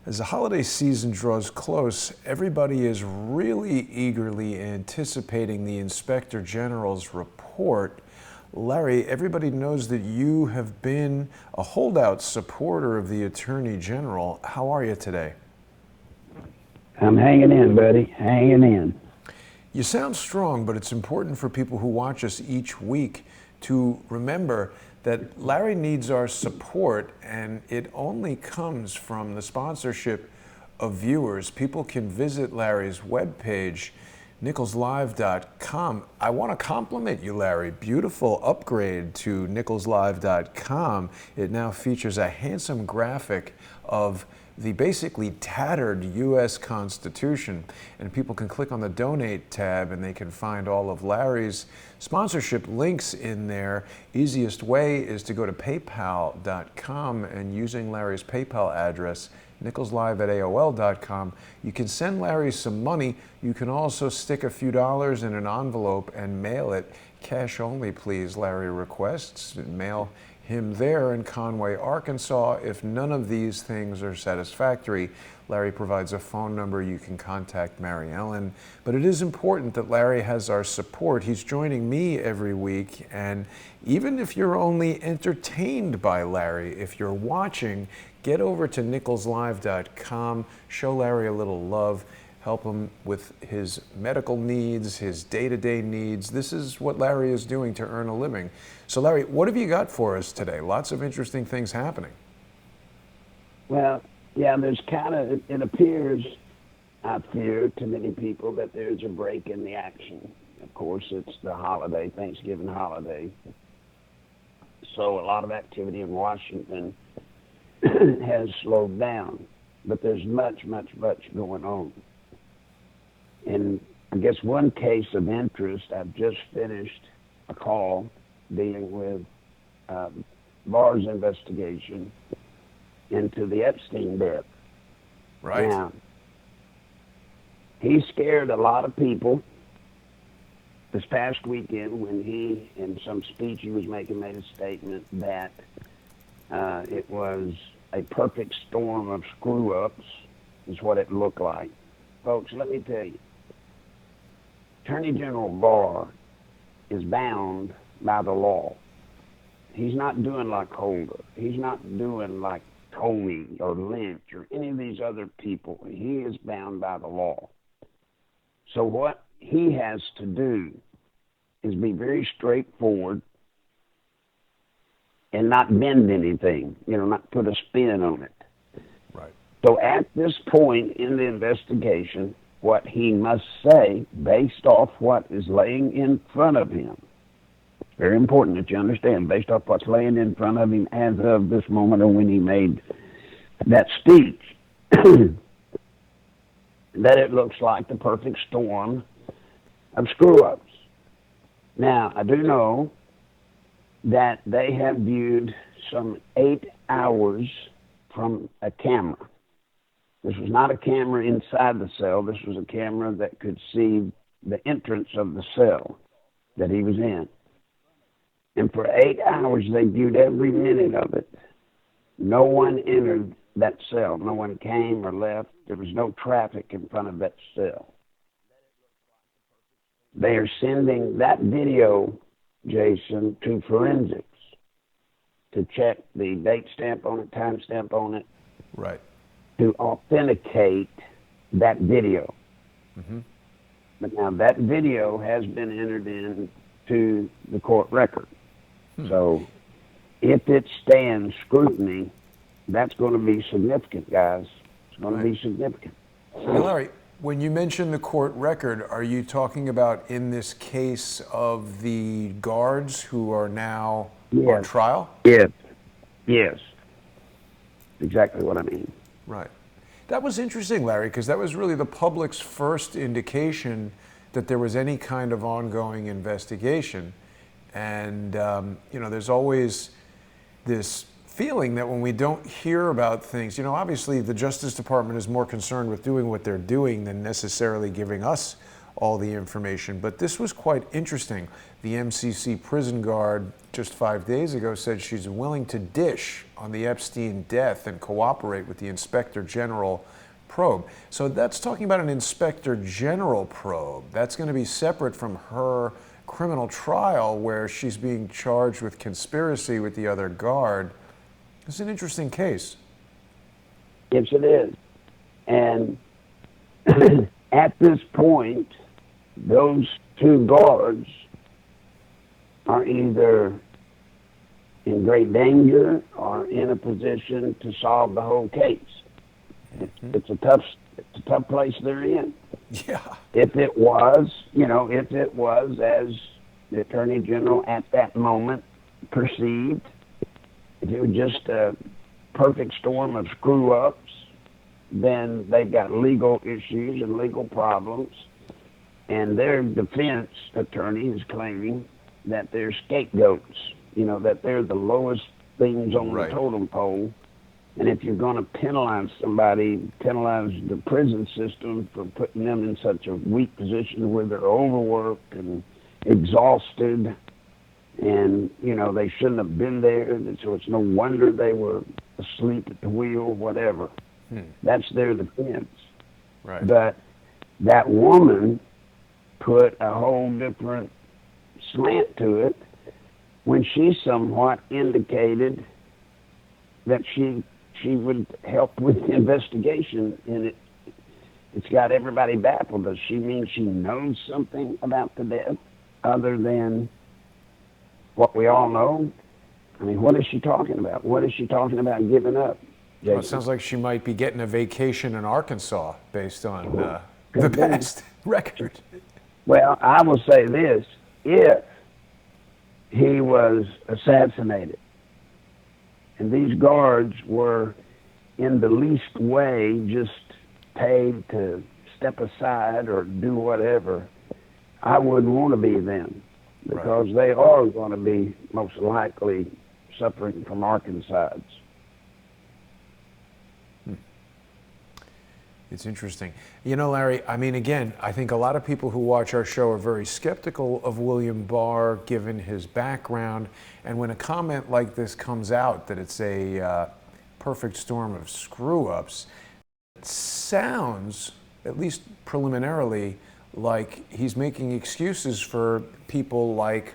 As the holiday season draws close, everybody is really eagerly anticipating the Inspector General's report. Larry, everybody knows that you have been a holdout supporter of the Attorney General. How are you today? I'm hanging in, buddy, hanging in. You sound strong, but it's important for people who watch us each week to remember that Larry needs our support, and it only comes from the sponsorship of viewers. People can visit Larry's webpage, nicholslive.com. I want to compliment you, Larry. Beautiful upgrade to nicholslive.com. It now features a handsome graphic of the basically tattered U.S. Constitution, and people can click on the donate tab and they can find all of Larry's sponsorship links in there. Easiest way is to go to paypal.com, and using Larry's PayPal address, nicholslive@aol.com, you can send Larry some money. You can also stick a few dollars in an envelope and mail it. Cash only, please, Larry requests. Mail him there in Conway, Arkansas. If none of these things are satisfactory, Larry provides a phone number. You can contact Mary Ellen. But it is important that Larry has our support. He's joining me every week, and even if you're only entertained by Larry, if you're watching, get over to nicholslive.com, show Larry a little love, help him with his medical needs, his day-to-day needs. This is what Larry is doing to earn a living. So Larry, what have you got for us today? Lots of interesting things happening. Well, yeah, there's it appears, I fear, to many people that there's a break in the action. Of course, it's the holiday, Thanksgiving holiday. So a lot of activity in Washington has slowed down, but there's much going on. And I guess one case of interest, I've just finished a call dealing with Barr's investigation into the Epstein death. Right. Now, he scared a lot of people this past weekend when he, in some speech he was making, made a statement that it was a perfect storm of screw-ups, is what it looked like. Folks, let me tell you, Attorney General Barr is bound by the law. He's not doing like Holder. He's not doing like Comey or Lynch or any of these other people. He is bound by the law. So what he has to do is be very straightforward and not bend anything, not put a spin on it. Right. So at this point in the investigation, what he must say, based off what is laying in front of him, very important that you understand, based off what's laying in front of him as of this moment or when he made that speech, that it looks like the perfect storm of screw-ups. Now, I do know that they have viewed some 8 hours from a camera. This was not a camera inside the cell. This was a camera that could see the entrance of the cell that he was in. And for 8 hours, they viewed every minute of it. No one entered that cell. No one came or left. There was no traffic in front of that cell. They are sending that video, Jason, to forensics to check the date stamp on it, time stamp on it. Right. To authenticate that video. Mm-hmm. But now that video has been entered into the court record. So if it stands scrutiny, that's going to be significant, guys. It's going to be significant. Hey, Larry, when you mention the court record, are you talking about in this case of the guards who are now on trial? Yes. Exactly what I mean. Right. That was interesting, Larry, because that was really the public's first indication that there was any kind of ongoing investigation. And, there's always this feeling that when we don't hear about things, obviously the Justice Department is more concerned with doing what they're doing than necessarily giving us all the information. But this was quite interesting. The MCC prison guard just 5 days ago said she's willing to dish on the Epstein death and cooperate with the Inspector General probe. So that's talking about an Inspector General probe. That's going to be separate from her criminal trial where she's being charged with conspiracy with the other guard. It's an interesting case. Yes, it is. And at this point, those two guards are either in great danger or in a position to solve the whole case. It's a tough place they're in. Yeah. If it was, as the Attorney General at that moment perceived, if it was just a perfect storm of screw-ups, then they've got legal issues and legal problems. And their defense attorney is claiming that they're scapegoats, that they're the lowest things on the totem pole. And if you're going to penalize somebody, penalize the prison system for putting them in such a weak position where they're overworked and exhausted, and, they shouldn't have been there, and so it's no wonder they were asleep at the wheel, whatever. That's their defense. Right. But that woman put a whole different slant to it when she somewhat indicated that she would help with the investigation, and it's got everybody baffled. Does she mean she knows something about the death other than what we all know? I mean, what is she talking about? What is she talking about giving up? Well, it sounds like she might be getting a vacation in Arkansas based on the past record. Well, I will say this. If he was assassinated, and these guards were in the least way just paid to step aside or do whatever, I wouldn't want to be them, because they are going to be most likely suffering from Arkancides. It's interesting. Larry, I mean, again, I think a lot of people who watch our show are very skeptical of William Barr, given his background. And when a comment like this comes out, that it's a perfect storm of screw-ups, it sounds, at least preliminarily, like he's making excuses for people like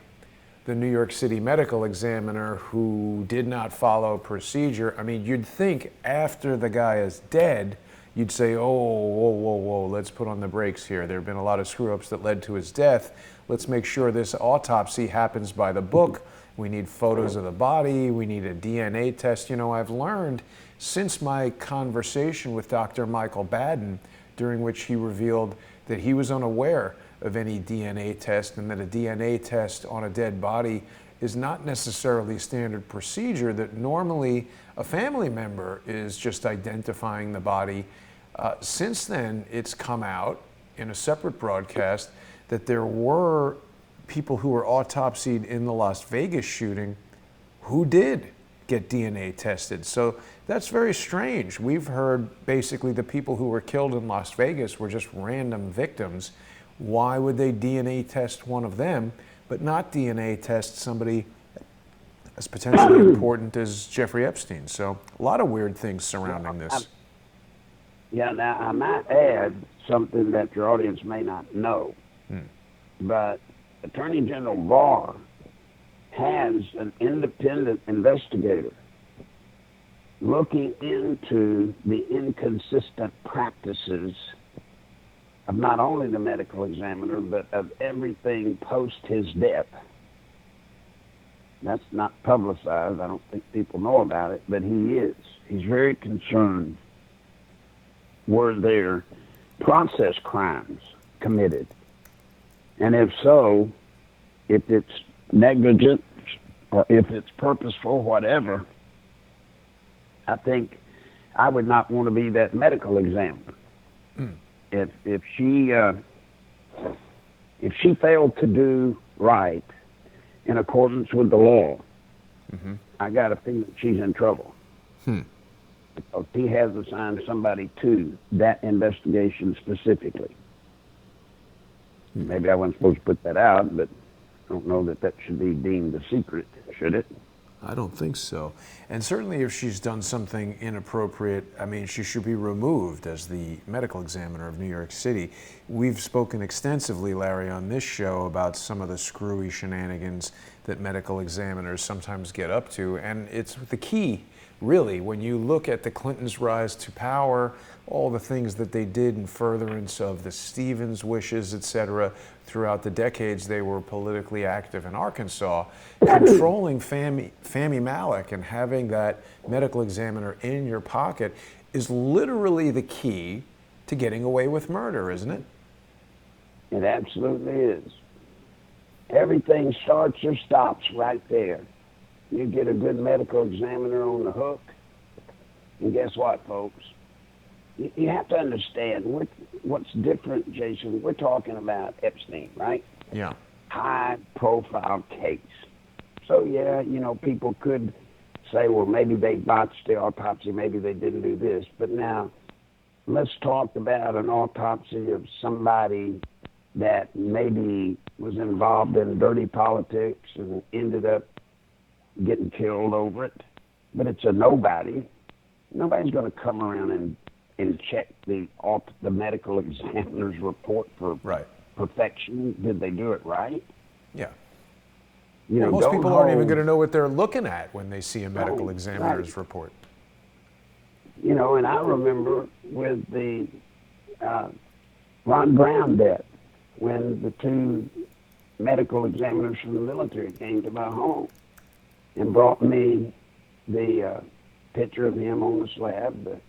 the New York City medical examiner who did not follow procedure. I mean, you'd think after the guy is dead, you'd say, oh, whoa, let's put on the brakes here. There have been a lot of screw-ups that led to his death. Let's make sure this autopsy happens by the book. We need photos of the body. We need a DNA test. I've learned since my conversation with Dr. Michael Baden, during which he revealed that he was unaware of any DNA test, and that a DNA test on a dead body is not necessarily standard procedure, that normally a family member is just identifying the body. Since then, it's come out in a separate broadcast that there were people who were autopsied in the Las Vegas shooting who did get DNA tested. So that's very strange. We've heard basically the people who were killed in Las Vegas were just random victims. Why would they DNA test one of them, but not DNA test somebody as potentially important as Jeffrey Epstein? So a lot of weird things surrounding this. Yeah, now I might add something that your audience may not know, but Attorney General Barr has an independent investigator looking into the inconsistent practices of not only the medical examiner, but of everything post his death. That's not publicized. I don't think people know about it, but he is. He's very concerned. Were there process crimes committed? And if so, if it's negligent or if it's purposeful, whatever, I think I would not want to be that medical examiner. If she failed to do right in accordance with the law, I got a feeling she's in trouble. Because he has assigned somebody to that investigation specifically. Maybe I wasn't supposed to put that out, but I don't know that that should be deemed a secret, should it? I don't think so. And certainly if she's done something inappropriate, I mean, she should be removed as the medical examiner of New York City. We've spoken extensively, Larry, on this show about some of the screwy shenanigans that medical examiners sometimes get up to. And it's the key, really, when you look at the Clintons' rise to power, all the things that they did in furtherance of the Stevens wishes, et cetera, throughout the decades they were politically active in Arkansas. Controlling Fami Malik and having that medical examiner in your pocket is literally the key to getting away with murder, isn't it? It absolutely is. Everything starts or stops right there. You get a good medical examiner on the hook, and guess what, folks? You have to understand what's different, Jason. We're talking about Epstein, right? Yeah. High-profile case. So, yeah, people could say, well, maybe they botched the autopsy, maybe they didn't do this. But now, let's talk about an autopsy of somebody that maybe was involved in dirty politics and ended up getting killed over it. But it's a nobody. Nobody's going to come around and check the medical examiner's report for perfection. Did they do it right? Yeah. Most people aren't even going to know what they're looking at when they see a medical examiner's report. And I remember with the Ron Brown death, when the two medical examiners from the military came to my home and brought me the picture of him on the slab, the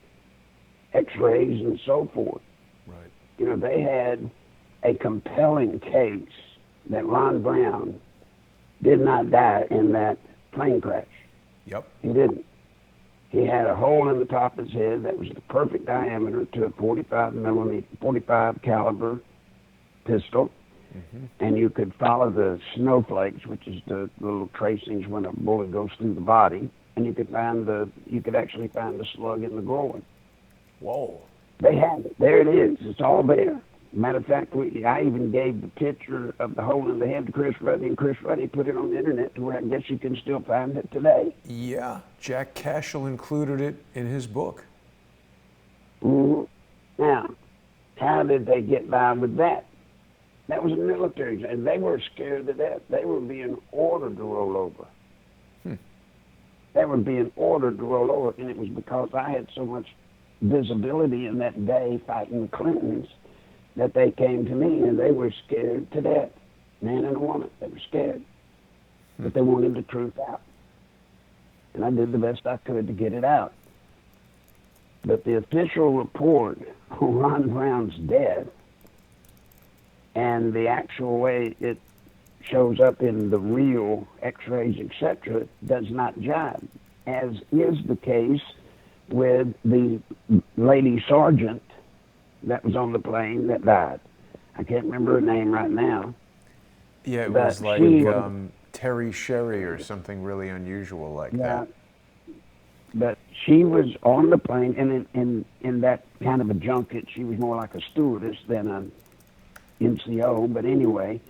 x-rays and so forth. Right. They had a compelling case that Ron Brown did not die in that plane crash. Yep. He didn't. He had a hole in the top of his head that was the perfect diameter to a 45 caliber pistol. Mm-hmm. And you could follow the snowflakes, which is the little tracings when a bullet goes through the body, and you could actually find the slug in the groin. Whoa. They had it. There it is. It's all there. Matter of fact, I even gave the picture of the hole in the head to Chris Ruddy, and Chris Ruddy put it on the internet to where I guess you can still find it today. Yeah. Jack Cashel included it in his book. Mm-hmm. Now, how did they get by with that? That was a military, and they were scared to death. They were being ordered to roll over. They were being ordered to roll over, and it was because I had so much visibility in that day fighting the Clintons that they came to me, and they were scared to death. Man and a woman, they were scared. But they wanted the truth out. And I did the best I could to get it out. But the official report on Ron Brown's death and the actual way it shows up in the real x-rays, etc., does not jive, as is the case with the lady sergeant that was on the plane that died. I can't remember her name right now. Yeah, it was like Terry Sherry or something really unusual like that. But she was on the plane, and in that kind of a junket, she was more like a stewardess than an NCO. But anyway,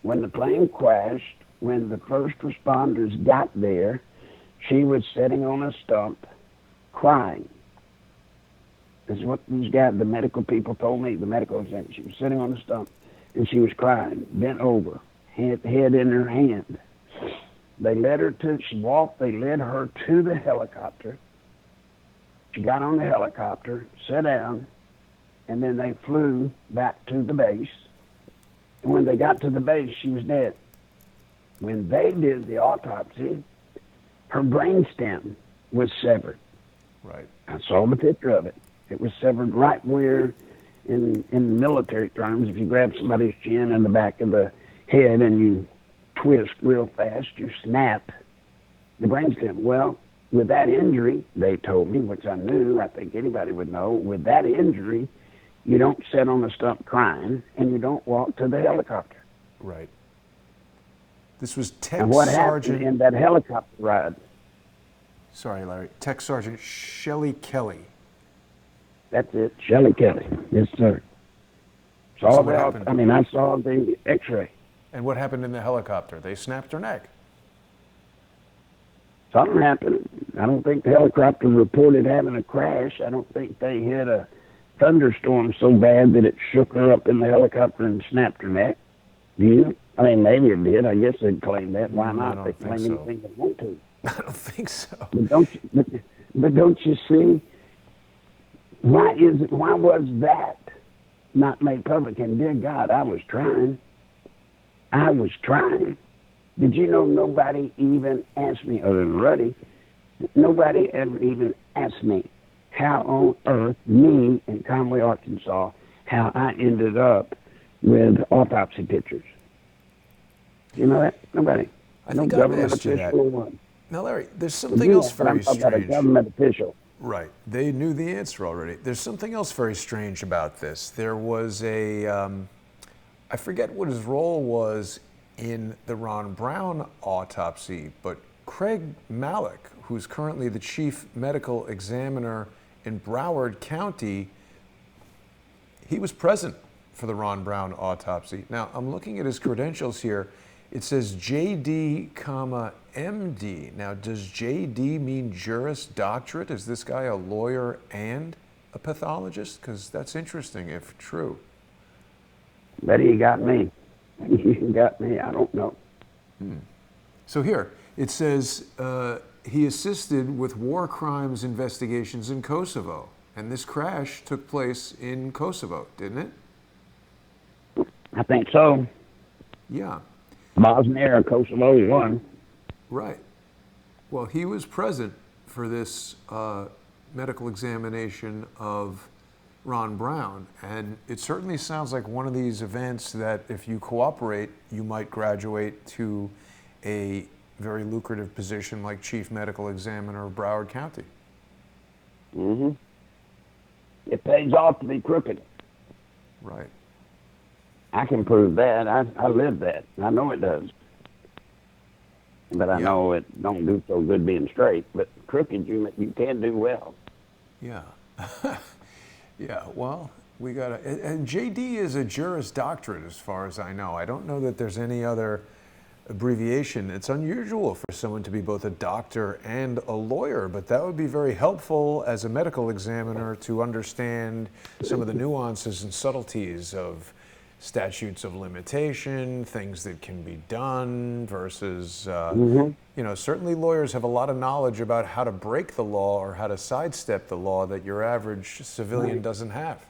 when the plane crashed, when the first responders got there, she was sitting on a stump crying. This is what these guys, the medical people told me, the medical examiner. She was sitting on the stump, and she was crying, bent over, head in her hand. They led her they led her to the helicopter. She got on the helicopter, sat down, and then they flew back to the base. And when they got to the base, she was dead. When they did the autopsy, her brainstem was severed. Right. I saw the picture of it. It was severed right where, in military terms, if you grab somebody's chin in the back of the head and you twist real fast, you snap the brainstem. Well, with that injury, they told me, which I knew, I think anybody would know, with that injury, you don't sit on the stump crying, and you don't walk to the helicopter. Right. This was Tech and what Sergeant... happened in that helicopter ride? Sorry, Larry. Tech Sergeant Shelley Kelly. That's it, Shelley Kelly. Yes, sir. Saw So what the, happened? I mean, I saw the X-ray. And what happened in the helicopter? They snapped her neck. Something happened. I don't think the helicopter reported having a crash. I don't think they hit a thunderstorm so bad that it shook her up in the helicopter and snapped her neck. Do you? I mean, maybe it did. I guess they'd claim that. Why I not? don't They think claim so. anything they want to. I don't think so. But don't you see? Why was that not made public? And dear God, I was trying. Did you know nobody even asked me, other than Ruddy, nobody ever even asked me how on earth, me in Conway, Arkansas, how I ended up with autopsy pictures. You know that? Nobody. I No think I've government asked you that. official or one. Now, Larry, there's something else But I'm very talking about a strange. government official. Right. They knew the answer already. There's something else very strange about this. There was I forget what his role was in the Ron Brown autopsy, but Craig Malik, who's currently the chief medical examiner in Broward County, he was present for the Ron Brown autopsy. Now, I'm looking at his credentials here. It says JD, MD. Now, does JD mean Juris Doctorate? Is this guy a lawyer and a pathologist? Because that's interesting if true. But he got me. He got me. I don't know. So here, it says he assisted with war crimes investigations in Kosovo. And this crash took place in Kosovo, didn't it? I think so. Yeah. Bosnia or Kosovo, one. Right. Well, he was present for this medical examination of Ron Brown, and it certainly sounds like one of these events that if you cooperate, you might graduate to a very lucrative position like Chief Medical Examiner of Broward County. Mm-hmm. It pays off to be crooked. Right. I can prove that. I live that. I know it does. But I know it don't do so good being straight. But crooked, you can do well. Yeah. Yeah, well, we got to, and JD is a Juris Doctorate as far as I know. I don't know that there's any other abbreviation. It's unusual for someone to be both a doctor and a lawyer, but that would be very helpful as a medical examiner to understand some of the nuances and subtleties of statutes of limitation, things that can be done versus, you know, certainly lawyers have a lot of knowledge about how to break the law or how to sidestep the law that your average civilian doesn't have.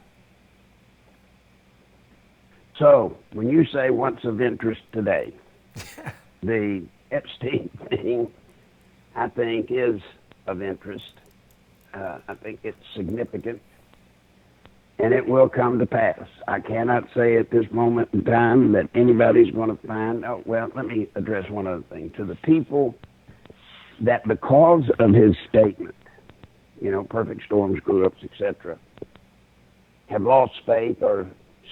So, when you say what's of interest today, the Epstein thing, I think, is of interest. I think it's significant. And it will come to pass. I cannot say at this moment in time that anybody's going to find out. Well, let me address one other thing. To the people that because of his statement, you know, perfect storms, screw-ups, etc., have lost faith or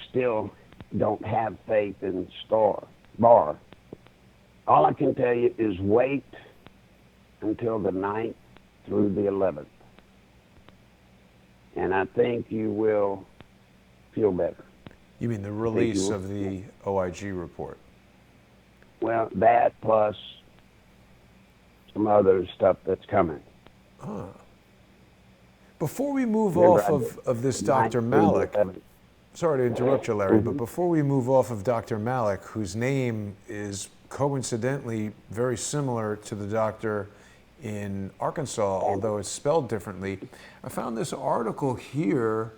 still don't have faith in Barr, all I can tell you is wait until the 9th through the 11th. And I think you will feel better. You mean the release of the OIG report? Well, that plus some other stuff that's coming. Before we move off of this Dr. Malik, sorry to interrupt you, Larry, but before we move off of Dr. Malik, whose name is coincidentally very similar to the doctor in Arkansas, although it's spelled differently, I found this article here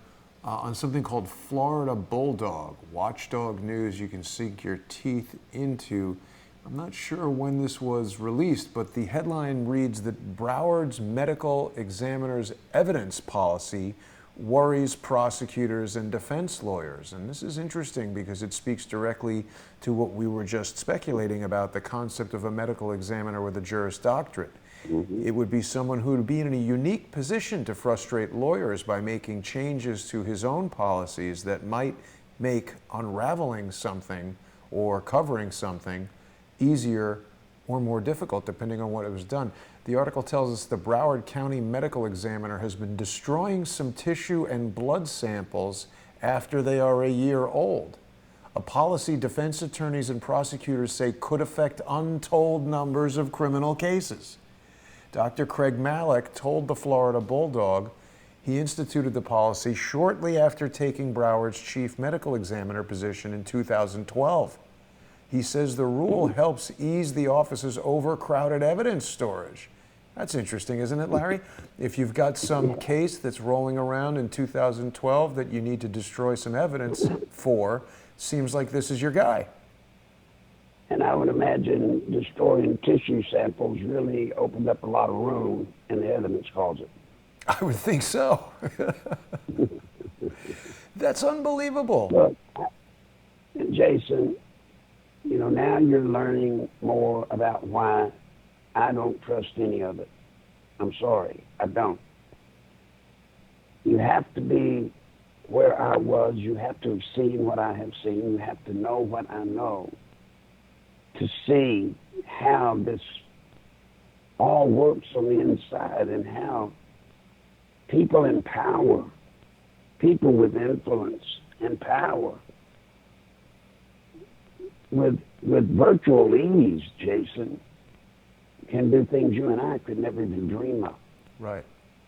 on something called Florida Bulldog, watchdog news you can sink your teeth into. I'm not sure when this was released, but the headline reads that Broward's medical examiner's evidence policy worries prosecutors and defense lawyers. And this is interesting because it speaks directly to what we were just speculating about, the concept of a medical examiner with a Juris Doctorate. It would be someone who would be in a unique position to frustrate lawyers by making changes to his own policies that might make unraveling something or covering something easier or more difficult depending on what it was done. The article tells us the Broward County medical examiner has been destroying some tissue and blood samples after they are a year old. A policy defense attorneys and prosecutors say could affect untold numbers of criminal cases. Dr. Craig Malik told the Florida Bulldog he instituted the policy shortly after taking Broward's chief medical examiner position in 2012. He says the rule helps ease the office's overcrowded evidence storage. That's interesting, isn't it, Larry? If you've got some case that's rolling around in 2012 that you need to destroy some evidence for, seems like this is your guy. And I would imagine destroying tissue samples really opened up a lot of room in the evidence closet. I would think so. That's unbelievable. Look, Jason, you know, now you're learning more about why I don't trust any of it. I'm sorry, I don't. You have to be where I was. You have to have seen what I have seen. You have to know what I know to see how this all works on the inside and how people in power, people with influence and power, with virtual ease, Jason, can do things you and I could never even dream of. Right.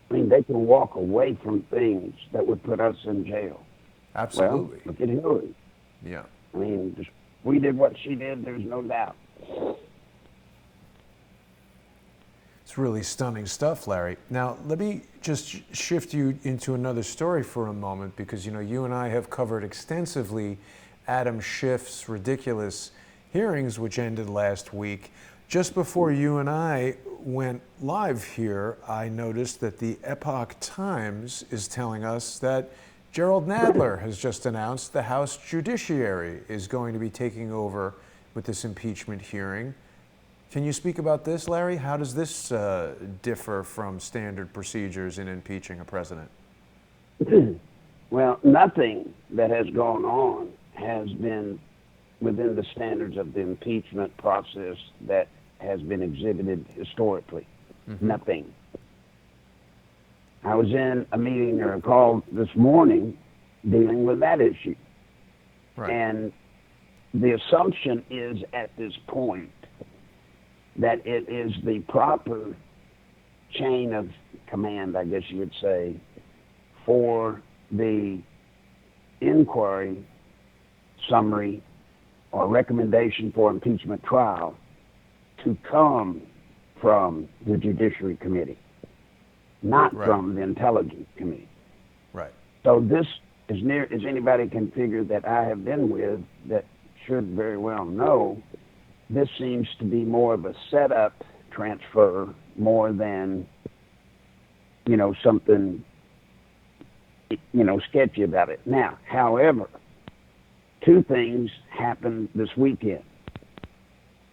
I mean, they can walk away from things that would put us in jail. Absolutely. Well, look at Hillary. Yeah. I mean, just, we did what she did, there's no doubt. It's really stunning stuff, Larry. Now, let me just shift you into another story for a moment, because, you know, you and I have covered extensively Adam Schiff's ridiculous hearings, which ended last week. Just before you and I went live here, I noticed that the Epoch Times is telling us that Gerald Nadler has just announced the House Judiciary is going to be taking over with this impeachment hearing. Can you speak about this, Larry? How does this differ from standard procedures in impeaching a president? Well, nothing that has gone on has been within the standards of the impeachment process that has been exhibited historically. Mm-hmm. Nothing. I was in a meeting or a call this morning dealing with that issue. Right. And the assumption is at this point that it is the proper chain of command, I guess you would say, for the inquiry, summary, or recommendation for impeachment trial to come from the Judiciary Committee, not right. from the Intelligence Committee. Right. So this, as near as anybody can figure that I have been with, that should very well know, this seems to be more of a setup transfer more than, you know, something, you know, sketchy about it. Now, however, two things happened this weekend.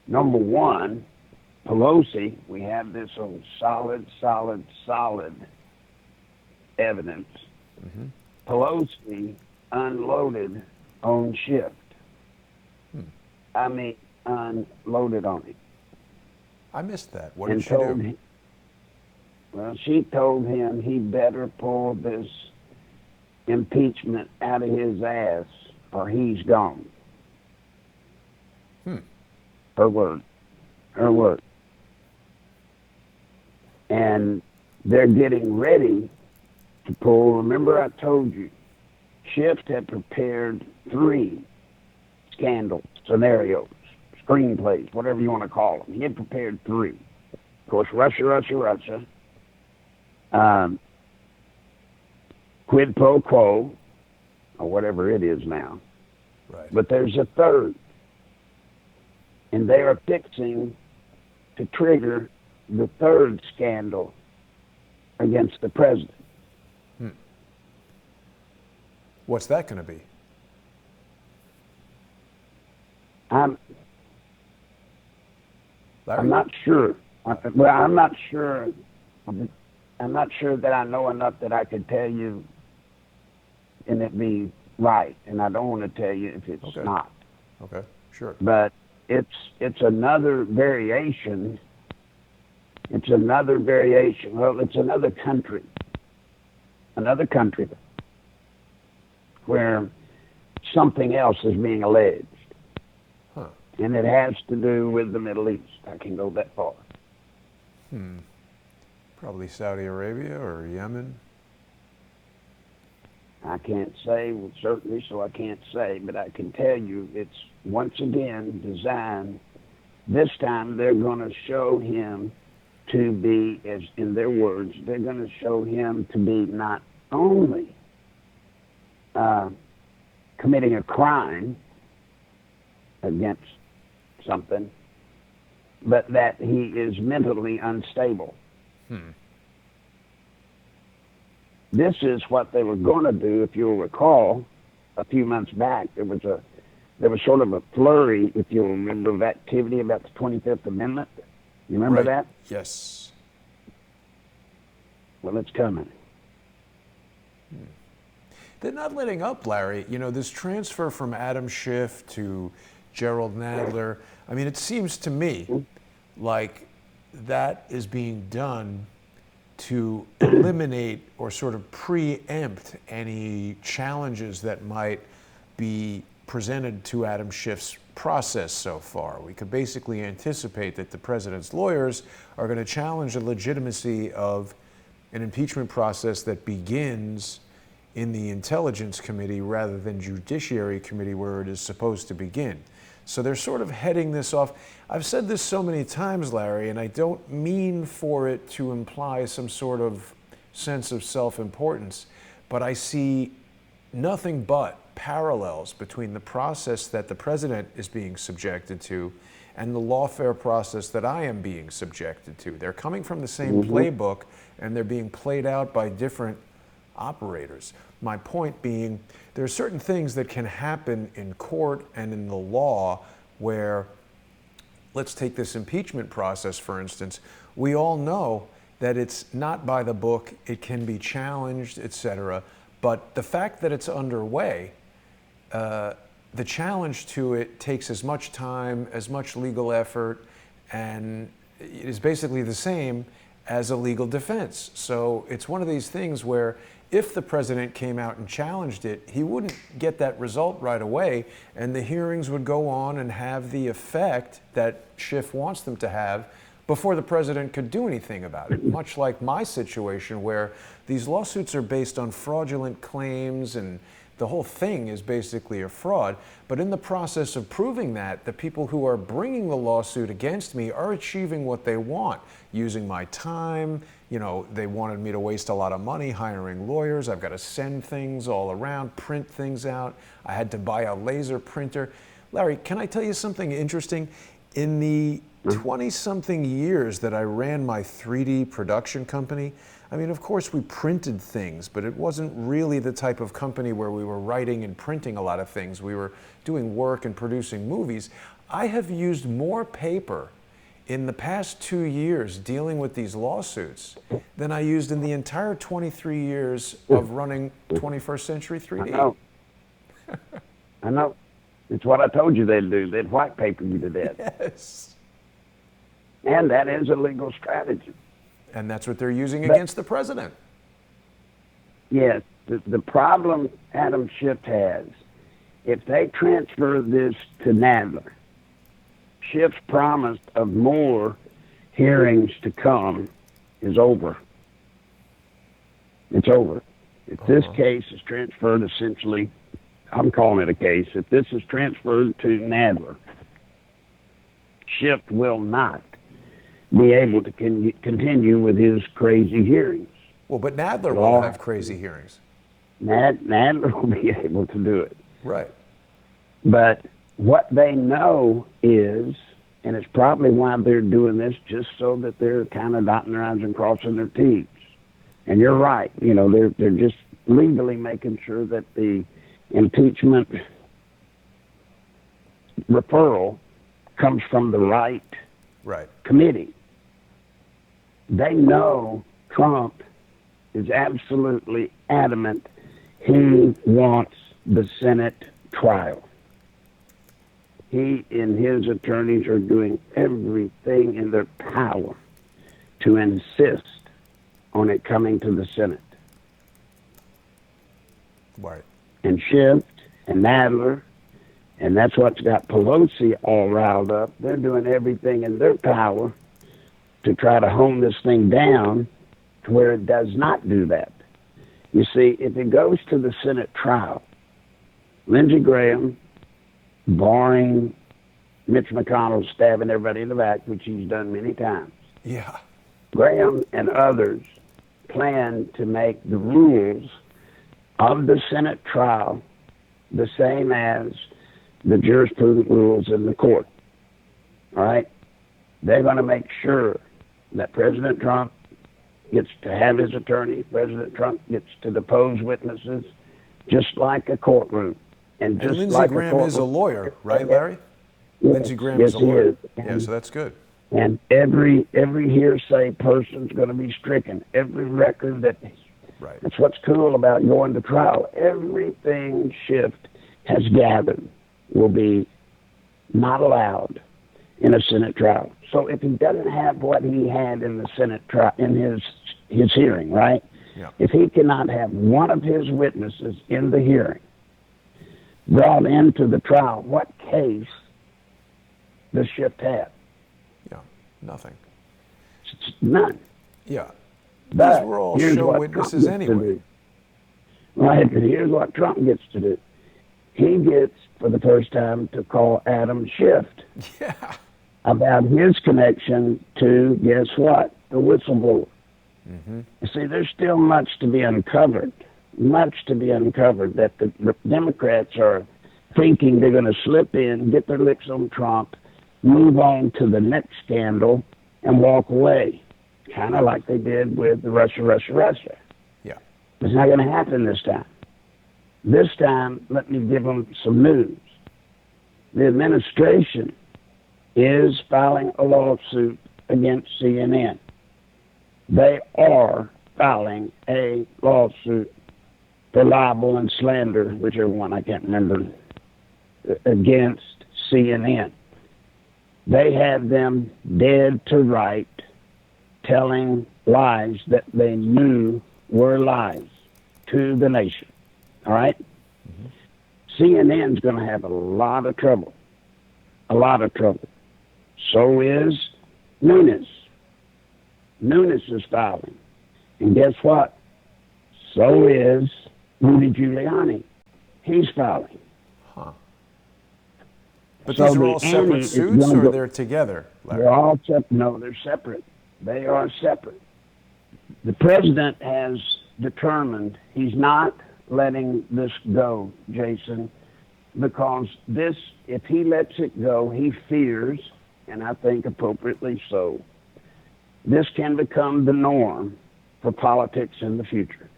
Number one, Pelosi, we have this on solid evidence. Mm-hmm. Pelosi unloaded on Schiff. I mean, unloaded on him. I missed that. What did she do? Well, she told him he better pull this impeachment out of his ass or he's gone. Her word. Her word. And they're getting ready to pull. Remember I told you, Schiff had prepared 3 scandal scenarios, screenplays, whatever you want to call them. He had prepared 3. Of course, Russia. Quid pro quo, or whatever it is now. Right. But there's a third. And they are fixing to trigger the third scandal against the president. What's that going to be? I'm Larry? not sure. Well, I'm not sure. I'm not sure that I know enough that I could tell you and it be right. And I don't want to tell you if it's not. Okay, sure. But it's another variation. It's another variation. Well, it's another country. where something else is being alleged. Huh. And it has to do with the Middle East. I can go that far. Probably Saudi Arabia or Yemen. I can't say with certainty, so I can't say, but I can tell you it's once again designed. This time they're going to show him to be, as in their words, they're going to show him to be not only committing a crime against something, but that he is mentally unstable. This is what they were going to do. If you'll recall, a few months back, there was sort of a flurry, if you'll remember, of activity about the 25th Amendment. You remember that? Yes. Well, it's coming. They're not letting up, Larry. You know, this transfer from Adam Schiff to Gerald Nadler, I mean, it seems to me like that is being done to eliminate or sort of preempt any challenges that might be presented to Adam Schiff's process so far. We could basically anticipate that the president's lawyers are going to challenge the legitimacy of an impeachment process that begins in the Intelligence Committee rather than Judiciary Committee where it is supposed to begin. So they're sort of heading this off. I've said this so many times, Larry, and I don't mean for it to imply some sort of sense of self-importance, but I see nothing but parallels between the process that the president is being subjected to and the lawfare process that I am being subjected to. They're coming from the same playbook, and they're being played out by different operators. My point being, there are certain things that can happen in court and in the law where, let's take this impeachment process, for instance. We all know that it's not by the book, it can be challenged, etc. But the fact that it's underway, the challenge to it takes as much time, as much legal effort, and it is basically the same as a legal defense. So it's one of these things where if the president came out and challenged it, he wouldn't get that result right away, and the hearings would go on and have the effect that Schiff wants them to have before the president could do anything about it. Much like my situation, where these lawsuits are based on fraudulent claims and the whole thing is basically a fraud. But in the process of proving that, the people who are bringing the lawsuit against me are achieving what they want, using my time. You know, they wanted me to waste a lot of money hiring lawyers. I've got to send things all around, print things out. I had to buy a laser printer. Larry, can I tell you something interesting? In the 20-something years that I ran my 3D production company, I mean, of course, we printed things, but it wasn't really the type of company where we were writing and printing a lot of things. We were doing work and producing movies. I have used more paper in the past 2 years dealing with these lawsuits than I used in the entire 23 years of running 21st Century 3D. I know. I know. It's what I told you they'd do. They'd white paper you to death. Yes. And that is a legal strategy. And that's what they're using against the president. Yes. The problem Adam Schiff has, if they transfer this to Nadler, Schiff's promise of more hearings to come is over. It's over. If this case is transferred, essentially, I'm calling it a case, if this is transferred to Nadler, Schiff will not be able to continue with his crazy hearings. Well, but Nadler will have crazy hearings. Nadler will be able to do it. Right. But what they know is, and it's probably why they're doing this, just so that they're kind of dotting their I's and crossing their T's. And you're right. You know, they're just legally making sure that the impeachment referral comes from the right committee. They know Trump is absolutely adamant he wants the Senate trial. He and his attorneys are doing everything in their power to insist on it coming to the Senate. Right. and Schiff and Nadler, and that's what's got Pelosi all riled up. They're doing everything in their power to try to hone this thing down to where it does not do that. You see, if it goes to the Senate trial, Lindsey Graham, barring Mitch McConnell stabbing everybody in the back, which he's done many times, Yeah. Graham and others plan to make the rules of the Senate trial the same as the jurisprudence rules in the court. All right? They're going to make sure that President Trump gets to have his attorney, President Trump gets to depose witnesses, just like a courtroom. And just Lindsey like Graham is a lawyer, right, Larry? Yes, Lindsey Graham yes, is a he lawyer. is. Yeah, so that's good. And every hearsay person's going to be stricken. Every record that. Right. That's what's cool about going to trial. Everything Schiff has gathered will be not allowed in a Senate trial. So if he doesn't have what he had in the Senate trial, in his hearing, right? Yeah. If he cannot have one of his witnesses in the hearing brought into the trial, what case does Schiff have? Yeah, nothing. None. Yeah. But These were all here's show what witnesses Trump gets to anyway. do. Right, but here's what Trump gets to do. He gets, for the first time, to call Adam Schiff Yeah. about his connection to, guess what, the whistleblower. Mm-hmm. You see, there's still much to be uncovered, that the Democrats are thinking they're going to slip in, get their licks on Trump, move on to the next scandal, and walk away, kind of like they did with the Russia. Yeah. It's not going to happen this time. This time, let me give them some news. The administration is filing a lawsuit against CNN. They are filing a lawsuit for libel and slander, whichever one I can't remember, against CNN. They have them dead to right, telling lies that they knew were lies to the nation. All right? Mm-hmm. CNN's going to have a lot of trouble. So is Nunes. Nunes is filing. And guess what? So is Rudy Giuliani. He's filing. Huh. But So these are the all separate ante is suits, gonna or go- they're together, Larry? They're all separate. No, they're separate. They are separate. The president has determined he's not letting this go, Jason, because this, if he lets it go, he fears, and I think appropriately so, this can become the norm for politics in the future.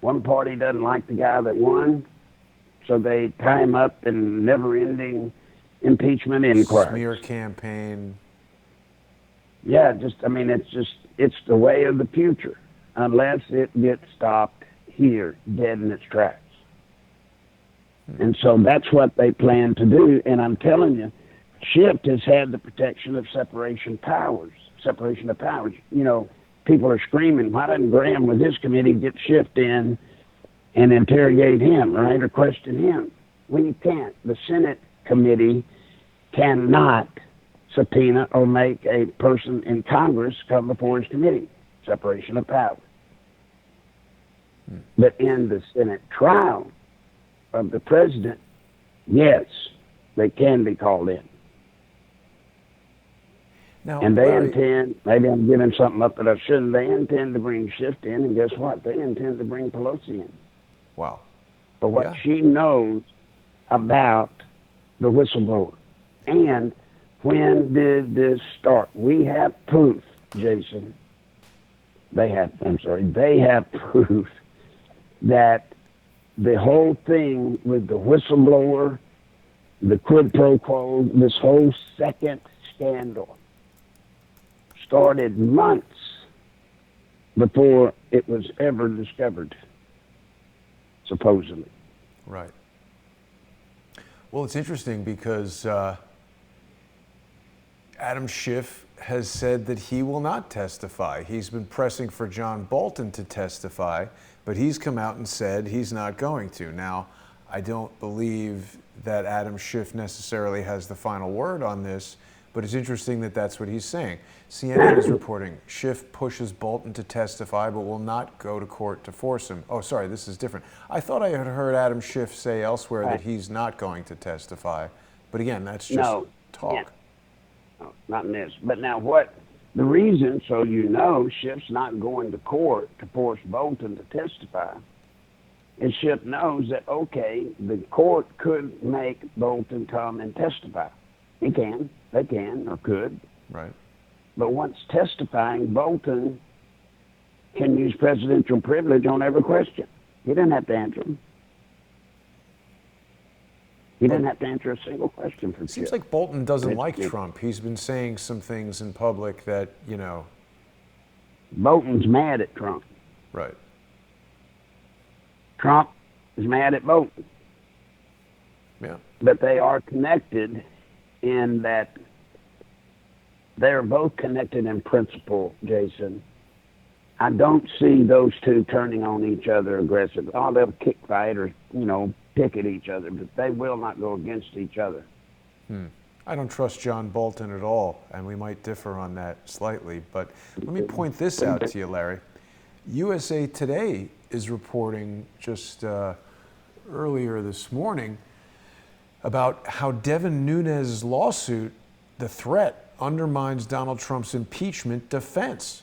One party doesn't like the guy that won, so they tie him up in never-ending impeachment inquiries. Smear campaign. Yeah, it's the way of the future, unless it gets stopped here, dead in its tracks. And so that's what they plan to do. And I'm telling you, Schiff has had the protection of separation of powers. You know, people are screaming, why doesn't Graham with his committee get Schiff in and interrogate him, right, or question him? Well, you can't. The Senate committee cannot subpoena or make a person in Congress come before his committee. Separation of powers. But in the Senate trial of the president, yes, they can be called in. Now, And they Larry, intend, maybe I'm giving something up that I shouldn't, they intend to bring Schiff in, and guess what? They intend to bring Pelosi in. wow. For what Yeah. she knows about the whistleblower. And when did this start? We have proof, Jason. They have proof that the whole thing with the whistleblower, the quid pro quo, this whole second scandal started months before it was ever discovered, supposedly. Right. Well, it's interesting because Adam Schiff has said that he will not testify. He's been pressing for John Bolton to testify, but he's come out and said he's not going to. Now, I don't believe that Adam Schiff necessarily has the final word on this, but it's interesting that that's what he's saying. CNN is reporting Schiff pushes Bolton to testify, but will not go to court to force him. Oh, sorry, this is different. I thought I had heard Adam Schiff say elsewhere that he's not going to testify, but again, that's just talk. Yeah. No, not in this. But now the reason, so you know, Schiff's not going to court to force Bolton to testify, and Schiff knows that, okay, the court could make Bolton come and testify. They can, or could. Right. But once testifying, Bolton can use presidential privilege on every question. He didn't have to answer them. He didn't have to answer a single question for Schiff. Seems like Bolton doesn't like Trump. He's been saying some things in public that, Bolton's mad at Trump. Right. Trump is mad at Bolton. Yeah. But they are connected in that they're both connected in principle, Jason. I don't see those two turning on each other aggressively. Oh, they'll kick fight or, pick at each other, but they will not go against each other. I don't trust John Bolton at all, and we might differ on that slightly, but let me point this out to you, Larry. USA Today is reporting just earlier this morning about how Devin Nunes' lawsuit, the threat, undermines Donald Trump's impeachment defense.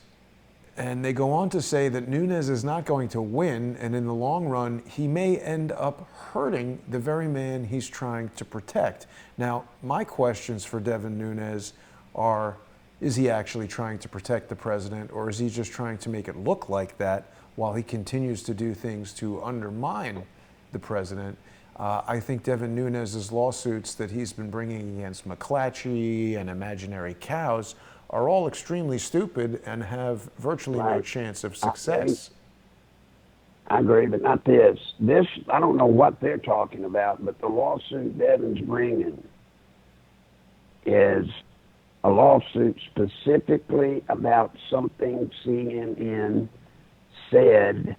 And they go on to say that Nunes is not going to win, and in the long run, he may end up hurting the very man he's trying to protect. Now, my questions for Devin Nunes are, is he actually trying to protect the president, or is he just trying to make it look like that while he continues to do things to undermine the president? I think Devin Nunes' lawsuits that he's been bringing against McClatchy and Imaginary Cows are all extremely stupid and have virtually no chance of success. I agree, but not this. This, I don't know what they're talking about, but the lawsuit Devin's bringing is a lawsuit specifically about something CNN said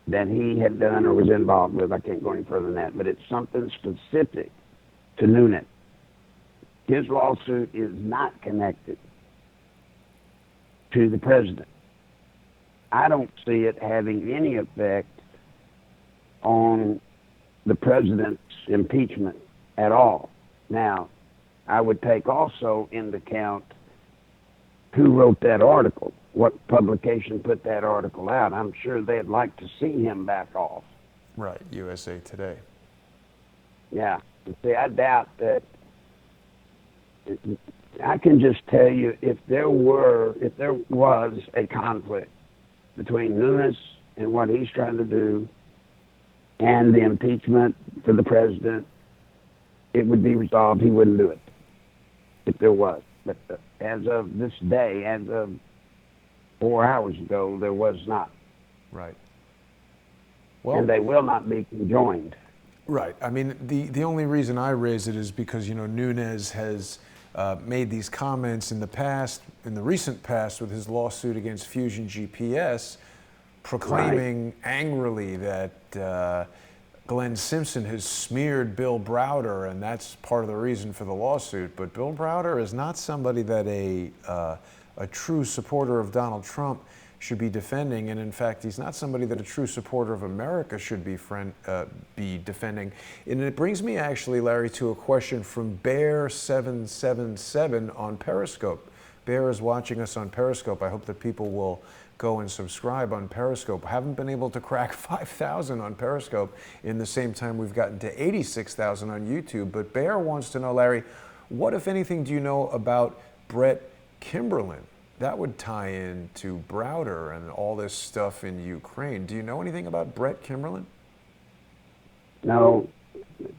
that he had done or was involved with. I can't go any further than that, but it's something specific to Nunes. His lawsuit is not connected to the president. I don't see it having any effect on the president's impeachment at all. Now, I would take also into account who wrote that article, what publication put that article out. I'm sure they'd like to see him back off. Right, USA Today. Yeah. See, I doubt that. I can just tell you, if there was a conflict between Nunes and what he's trying to do and the impeachment for the president, it would be resolved. He wouldn't do it if there was. But as of this day, as of 4 hours ago, there was not. Right. Well, and they will not be conjoined. Right. I mean, the only reason I raise it is because, Nunes has made these comments in the recent past with his lawsuit against Fusion GPS, proclaiming angrily that Glenn Simpson has smeared Bill Browder, and that's part of the reason for the lawsuit. But Bill Browder is not somebody that a true supporter of Donald Trump should be defending, and in fact, he's not somebody that a true supporter of America should be defending. And it brings me actually, Larry, to a question from Bear777 on Periscope. Bear is watching us on Periscope. I hope that people will go and subscribe on Periscope. Haven't been able to crack 5,000 on Periscope in the same time we've gotten to 86,000 on YouTube. But Bear wants to know, Larry, what, if anything, do you know about Brett Kimberlin? That would tie into Browder and all this stuff in Ukraine. Do you know anything about Brett Kimberlin? No,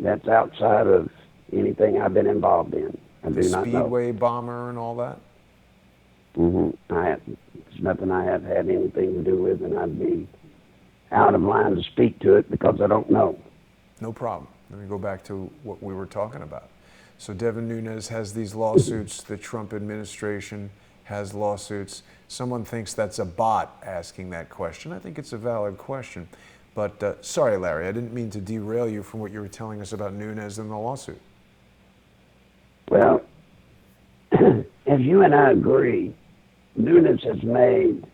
that's outside of anything I've been involved in. I do not know. Speedway bomber and all that? It's nothing I have had anything to do with, and I'd be out of line to speak to it because I don't know. No problem. Let me go back to what we were talking about. So Devin Nunes has these lawsuits. The Trump administration has lawsuits. Someone thinks that's a bot asking that question. I think it's a valid question. But sorry, Larry, I didn't mean to derail you from what you were telling us about Nunes and the lawsuit. Well, as you and I agree, Nunes has made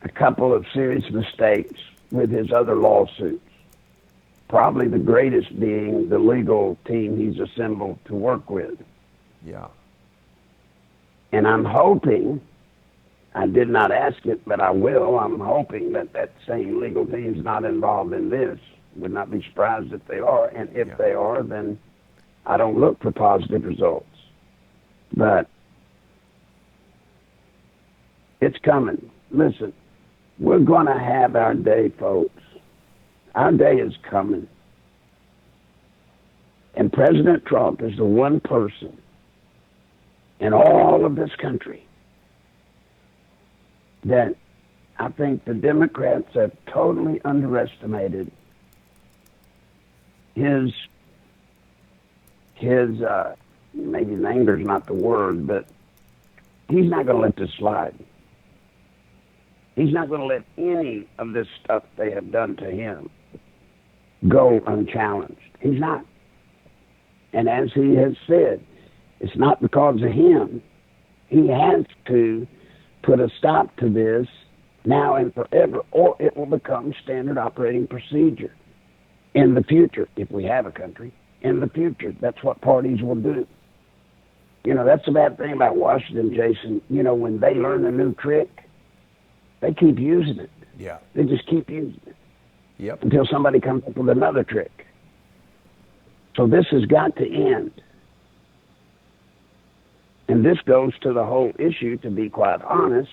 a couple of serious mistakes with his other lawsuits. Probably the greatest being the legal team he's assembled to work with. Yeah. And I'm hoping, I did not ask it, but I will, I'm hoping that that same legal team's not involved in this. Would not be surprised if they are. And if they are, then I don't look for positive results. But it's coming. Listen, we're going to have our day, folks. Our day is coming. And President Trump is the one person in all of this country that I think the Democrats have totally underestimated his maybe anger is not the word, but he's not going to let this slide. He's not going to let any of this stuff they have done to him go unchallenged. He's not. And as he has said, it's not because of him. He has to put a stop to this now and forever, or it will become standard operating procedure in the future, if we have a country. In the future, that's what parties will do. You know, that's the bad thing about Washington, Jason. You know, when they learn a new trick, they keep using it. Yeah. They just keep using it. Yep. Until somebody comes up with another trick. So this has got to end. And this goes to the whole issue, to be quite honest,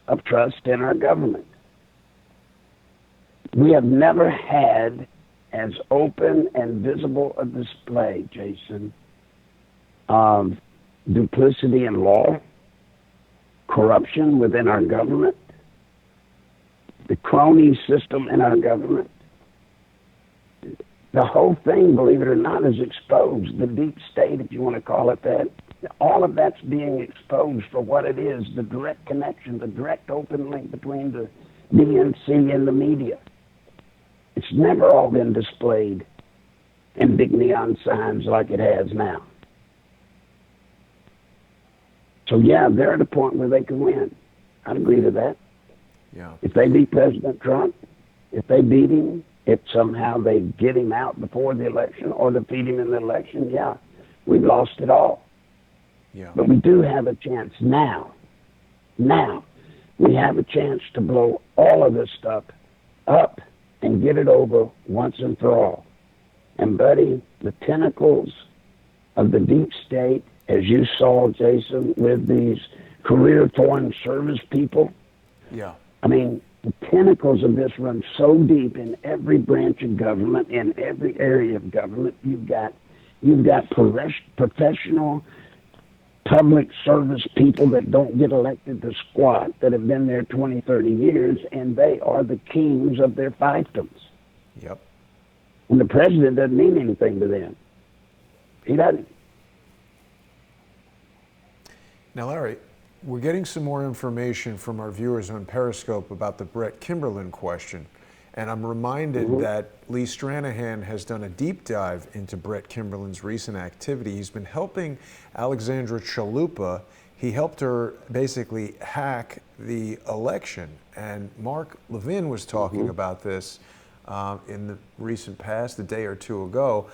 of trust in our government. We have never had as open and visible a display, Jason, of duplicity in law, corruption within our government, the crony system in our government. The whole thing, believe it or not, is exposed. The deep state, if you want to call it that, all of that's being exposed for what it is, the direct connection, the direct open link between the DNC and the media. It's never all been displayed in big neon signs like it has now. So, yeah, they're at a point where they can win. I'd agree to that. Yeah. If they beat President Trump, if they beat him, if somehow they get him out before the election or defeat him in the election, yeah, we've lost it all. Yeah. But we do have a chance now. Now, we have a chance to blow all of this stuff up and get it over once and for all. And, buddy, the tentacles of the deep state, as you saw, Jason, with these career foreign service people, Yeah. I mean, the tentacles of this run so deep in every branch of government, in every area of government. You've got professional public service people that don't get elected to squat, that have been there 20, 30 years, and they are the kings of their fiefdoms. Yep. And the president doesn't mean anything to them. He doesn't. Now, Larry, we're getting some more information from our viewers on Periscope about the Brett Kimberlin question. And I'm reminded that Lee Stranahan has done a deep dive into Brett Kimberlin's recent activity. He's been helping Alexandra Chalupa. He helped her basically hack the election. And Mark Levin was talking about this in the recent past, a day or two ago,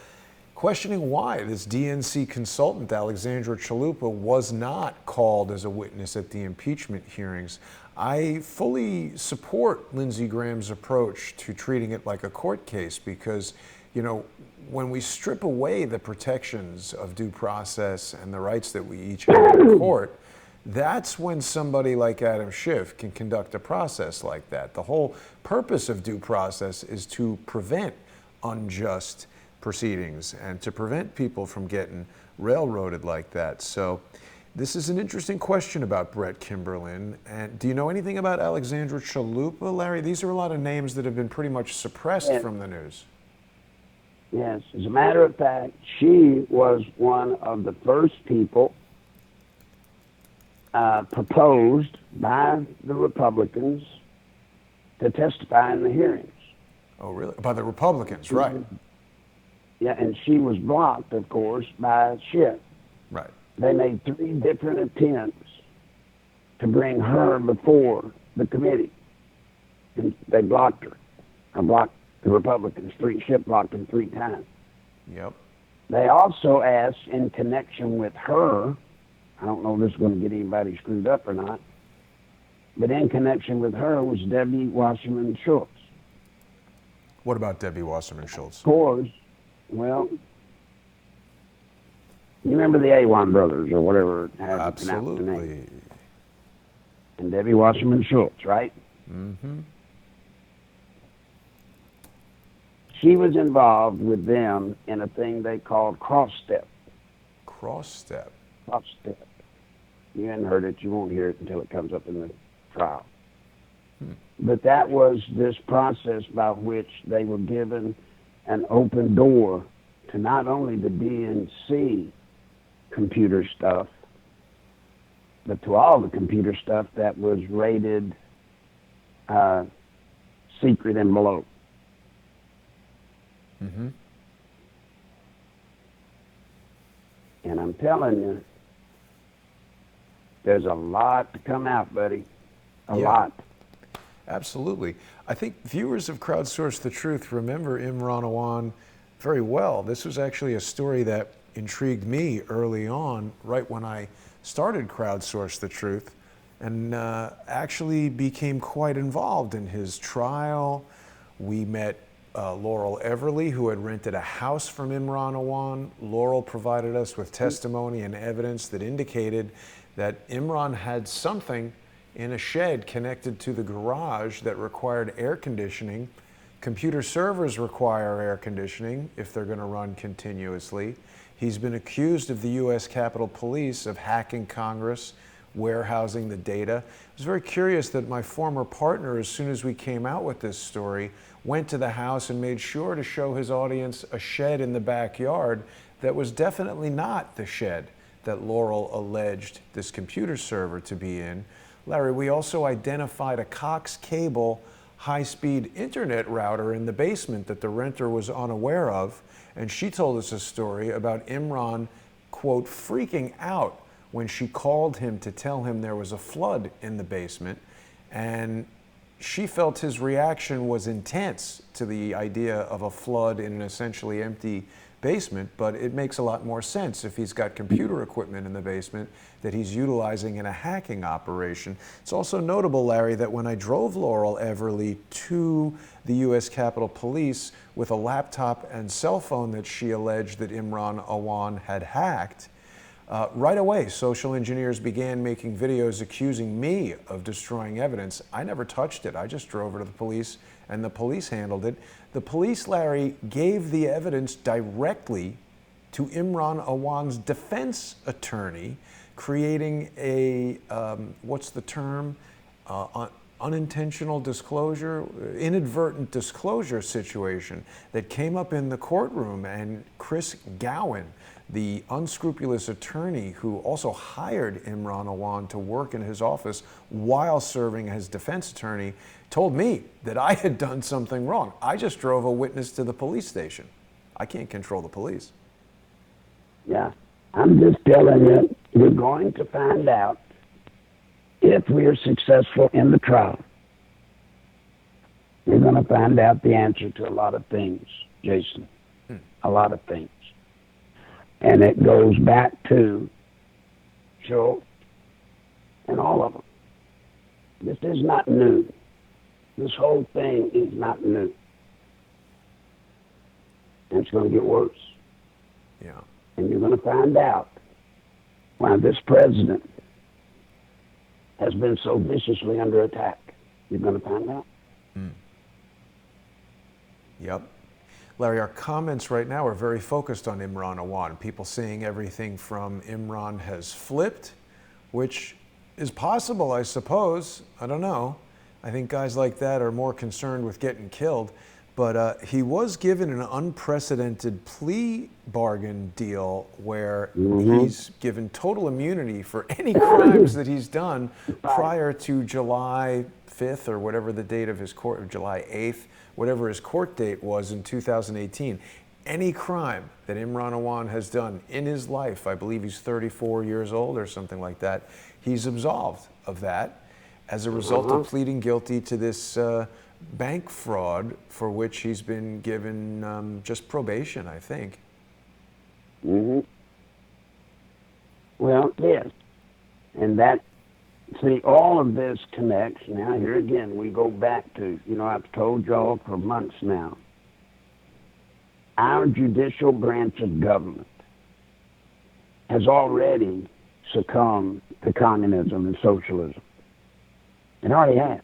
questioning why this DNC consultant, Alexandra Chalupa, was not called as a witness at the impeachment hearings. I fully support Lindsey Graham's approach to treating it like a court case because, you know, when we strip away the protections of due process and the rights that we each have in court, that's when somebody like Adam Schiff can conduct a process like that. The whole purpose of due process is to prevent unjust proceedings and to prevent people from getting railroaded like that. So this is an interesting question about Brett Kimberlin. And do you know anything about Alexandra Chalupa, Larry? These are a lot of names that have been pretty much suppressed from the news. Yes, as a matter of fact, she was one of the first people proposed by the Republicans to testify in the hearings. Oh, really? By the Republicans, right? Yeah, and she was blocked, of course, by Schiff. Right. They made 3 different attempts to bring her before the committee, and they blocked her. I blocked the Republicans. Schiff blocked them 3 times. Yep. They also asked, in connection with her, I don't know if this is going to get anybody screwed up or not, but in connection with her was Debbie Wasserman Schultz. What about Debbie Wasserman Schultz? Of course, well, you remember the Awan brothers or whatever. Absolutely. And Debbie Wasserman Schultz, right? Mm-hmm. She was involved with them in a thing they called cross-step. Cross-step. Cross-step. You hadn't heard it. You won't hear it until it comes up in the trial. But that was this process by which they were given an open door to not only the DNC computer stuff, but to all the computer stuff that was rated secret and below. Mm-hmm. And I'm telling you, there's a lot to come out, buddy. A lot. Absolutely. I think viewers of Crowdsource the Truth remember Imran Awan very well. This was actually a story that intrigued me early on, right when I started Crowdsource the Truth, and actually became quite involved in his trial. We met Laurel Everly, who had rented a house from Imran Awan. Laurel provided us with testimony and evidence that indicated that Imran had something in a shed connected to the garage that required air conditioning. Computer servers require air conditioning if they're going to run continuously. He's been accused of the U.S. Capitol Police of hacking Congress, warehousing the data. I was very curious that my former partner, as soon as we came out with this story, went to the house and made sure to show his audience a shed in the backyard that was definitely not the shed that Laurel alleged this computer server to be in. Larry, we also identified a Cox Cable high-speed internet router in the basement that the renter was unaware of, and she told us a story about Imran, quote, freaking out when she called him to tell him there was a flood in the basement, and she felt his reaction was intense to the idea of a flood in an essentially empty basement, but it makes a lot more sense if he's got computer equipment in the basement that he's utilizing in a hacking operation. It's also notable, Larry, that when I drove Laurel Everly to the U.S. Capitol Police with a laptop and cell phone that she alleged that Imran Awan had hacked, right away, social engineers began making videos accusing me of destroying evidence. I never touched it. I just drove her to the police, and the police handled it. The police, Larry, gave the evidence directly to Imran Awan's defense attorney, creating a, what's the term? Unintentional disclosure, inadvertent disclosure situation that came up in the courtroom. And Chris Gowan, the unscrupulous attorney who also hired Imran Awan to work in his office while serving as defense attorney, told me that I had done something wrong. I just drove a witness to the police station. I can't control the police. Yeah, I'm just telling you, we're going to find out if we are successful in the trial. We're going to find out the answer to a lot of things, Jason. A lot of things. And it goes back to Joe and all of them. This is not new. This whole thing is not new. And it's going to get worse. Yeah. And you're going to find out why this president has been so viciously under attack. You're going to find out. Yep. Larry, our comments right now are very focused on Imran Awan. People saying everything from Imran has flipped, which is possible, I suppose. I don't know. I think guys like that are more concerned with getting killed. But he was given an unprecedented plea bargain deal where he's given total immunity for any crimes that he's done prior to July 5th or whatever the date of his court, or July 8th, whatever his court date was in 2018. Any crime that Imran Awan has done in his life, I believe he's 34 years old or something like that, he's absolved of that as a result of pleading guilty to this bank fraud for which he's been given just probation, I think. Well, yes. And that, see, all of this connects. Now, here again, we go back to, I've told y'all for months now, our judicial branch of government has already succumbed to communism and socialism. It already has.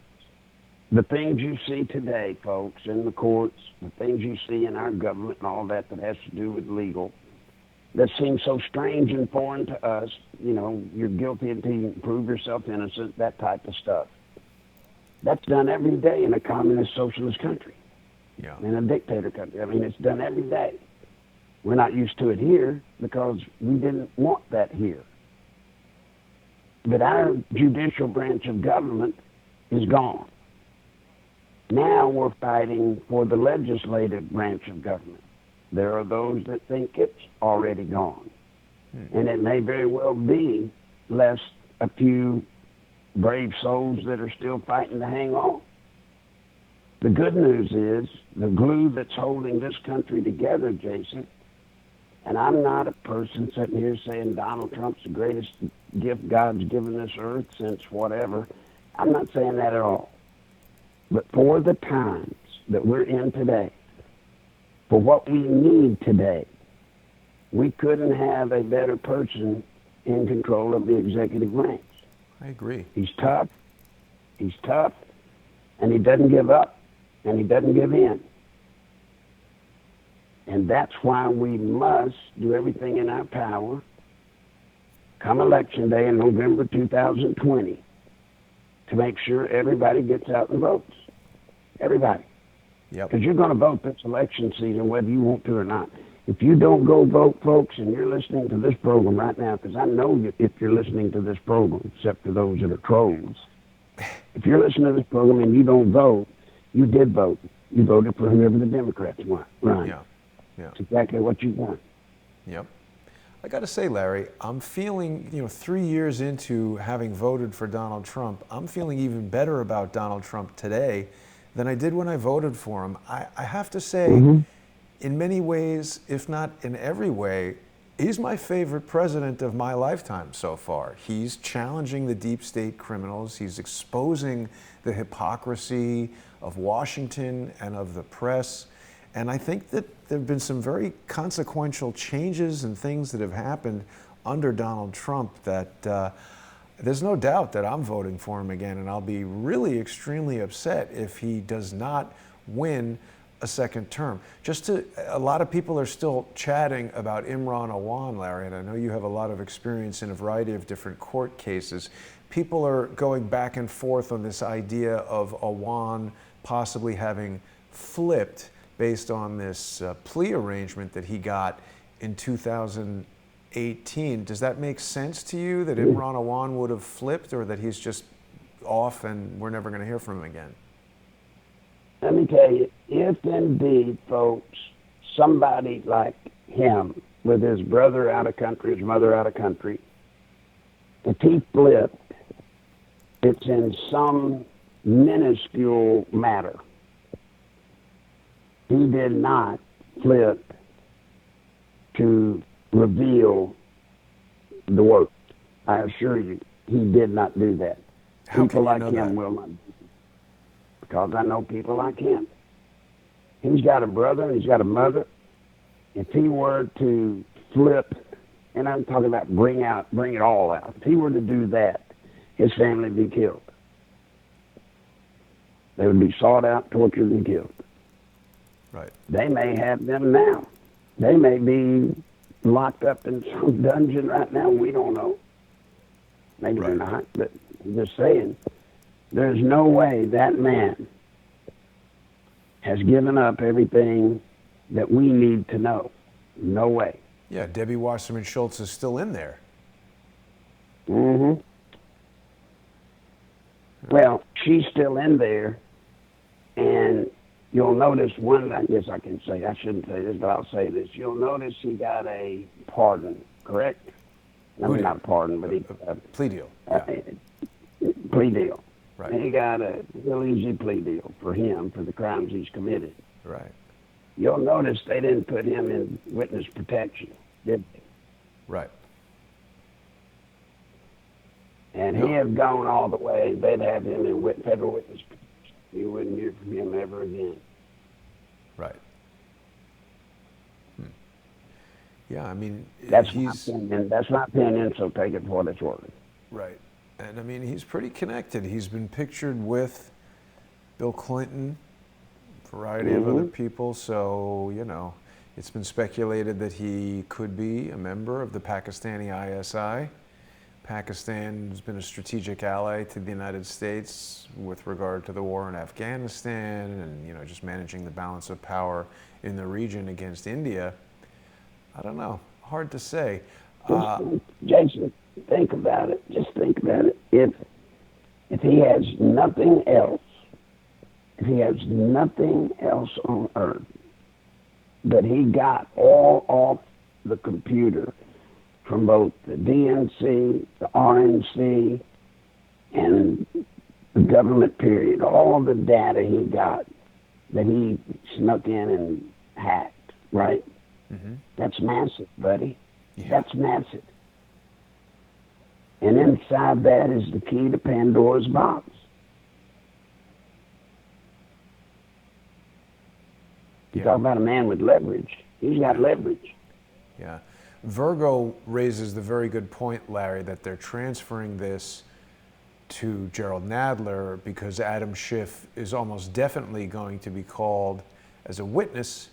The things you see today, folks, in the courts, the things you see in our government and all that has to do with legal, that seems so strange and foreign to us, you're guilty until you prove yourself innocent, that type of stuff. That's done every day in a communist socialist country, in a dictator country. I mean, it's done every day. We're not used to it here because we didn't want that here. But our judicial branch of government is gone. Now we're fighting for the legislative branch of government. There are those that think it's already gone. And it may very well be less a few brave souls that are still fighting to hang on. The good news is the glue that's holding this country together, Jason, and I'm not a person sitting here saying Donald Trump's the greatest gift God's given this earth since whatever. I'm not saying that at all. But for the times that we're in today, for what we need today, we couldn't have a better person in control of the executive branch. I agree. He's tough, and he doesn't give up, and he doesn't give in. And that's why we must do everything in our power come Election Day in November 2020 to make sure everybody gets out and votes. Everybody. Because you're going to vote this election season whether you want to or not. If you don't go vote, folks, and you're listening to this program right now, because I know if you're listening to this program, except for those that are trolls, if you're listening to this program and you don't vote, you did vote. You voted for whoever the Democrats want. Right. Yeah. It's exactly what you want. Yep. I got to say, Larry, I'm feeling, 3 years into having voted for Donald Trump, I'm feeling even better about Donald Trump today than I did when I voted for him. I have to say, in many ways, if not in every way, he's my favorite president of my lifetime so far. He's challenging the deep state criminals. He's exposing the hypocrisy of Washington and of the press. And I think that there have been some very consequential changes and things that have happened under Donald Trump that there's no doubt that I'm voting for him again, and I'll be really extremely upset if he does not win a second term. A lot of people are still chatting about Imran Awan, Larry, and I know you have a lot of experience in a variety of different court cases. People are going back and forth on this idea of Awan possibly having flipped based on this plea arrangement that he got in 2018. Does that make sense to you that Imran Awan would have flipped, or that he's just off and we're never going to hear from him again? Let me tell you, if indeed, folks, somebody like him, with his brother out of country, his mother out of country, if he flipped, it's in some minuscule matter. He did not flip to reveal the work. I assure you, he did not do that. How people like can you know him that? will not do it. Because I know people like him. He's got a brother and he's got a mother. If he were to flip, and I'm talking about bring it all out. If he were to do that, his family would be killed. They would be sought out, tortured, and killed. Right. They may have them now. They may be locked up in some dungeon right now. We don't know. Maybe they're not, but I'm just saying, there's no way that man has given up everything that we need to know. No way. Yeah, Debbie Wasserman Schultz is still in there. Mm-hmm. Well, she's still in there, and you'll notice I guess I can say, I shouldn't say this, but I'll say this. You'll notice he got a pardon, correct? I mean, not pardon, but a plea deal. Yeah. Plea deal. Right. And he got a real easy plea deal for him for the crimes he's committed. Right. You'll notice they didn't put him in witness protection, did they? Right. And he had gone all the way. They'd have him in federal witness protection. You wouldn't hear from him ever again. Right. Yeah, I mean, that's my opinion. That's my opinion, so take it for what it's worth. Right. And I mean, he's pretty connected. He's been pictured with Bill Clinton, a variety of other people. So, you know, it's been speculated that he could be a member of the Pakistani ISI. Pakistan has been a strategic ally to the United States with regard to the war in Afghanistan and, you know, just managing the balance of power in the region against India. I don't know. Hard to say. Jason, think about it. Just think about it. If he has nothing else, on earth, but he got all off the computer from both the DNC, the RNC, and the government period, all the data he got that he snuck in and hacked, right? Mm-hmm. That's massive, buddy. Yeah. That's massive. And inside that is the key to Pandora's box. You talk about a man with leverage. He's got leverage. Yeah. Virgo raises the very good point, Larry, that they're transferring this to Gerald Nadler because Adam Schiff is almost definitely going to be called as a witness,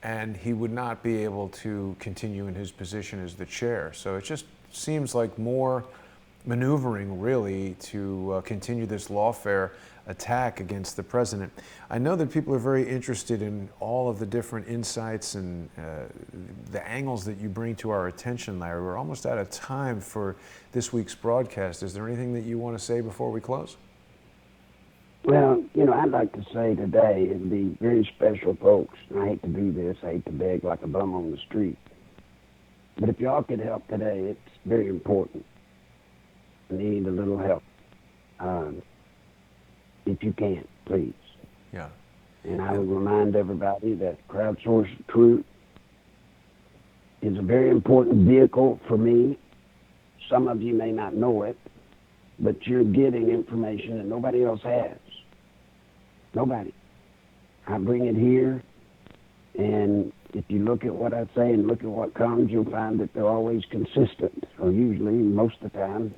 and he would not be able to continue in his position as the chair. So it just seems like more maneuvering, really, to continue this lawfare attack against the president. I know that people are very interested in all of the different insights and the angles that you bring to our attention, Larry. We're almost out of time for this week's broadcast. Is there anything that you want to say before we close? Well, you know, I'd like to say today it'd be very special folks. I hate to do this. I hate to beg like a bum on the street. But if y'all could help today, it's very important. I need a little help. If you can, please. Yeah. And I would remind everybody that Crowdsource Truth is a very important vehicle for me. Some of you may not know it, but you're getting information that nobody else has. Nobody. I bring it here, and if you look at what I say and look at what comes, you'll find that they're always consistent, or usually, most of the time.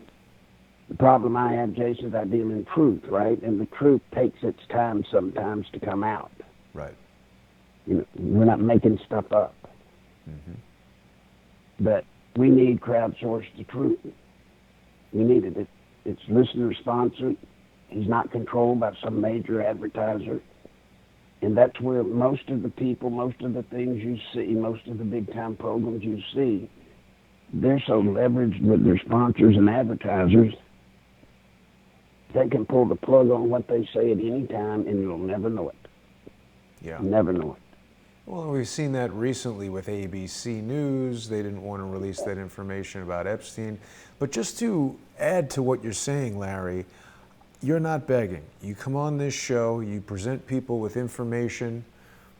The problem I have, Jason, is I deal in truth, right? And the truth takes its time sometimes to come out. Right. You know, we're not making stuff up. Mm-hmm. But we need Crowdsource the Truth. We need it. It's listener-sponsored. He's not controlled by some major advertiser. And that's where most of the people, most of the things you see, most of the big-time programs you see, they're so leveraged with their sponsors and advertisers, they can pull the plug on what they say at any time, and you'll never know it. Yeah. Never know it. Well, we've seen that recently with ABC News. They didn't want to release that information about Epstein. But just to add to what you're saying, Larry, you're not begging. You come on this show, you present people with information,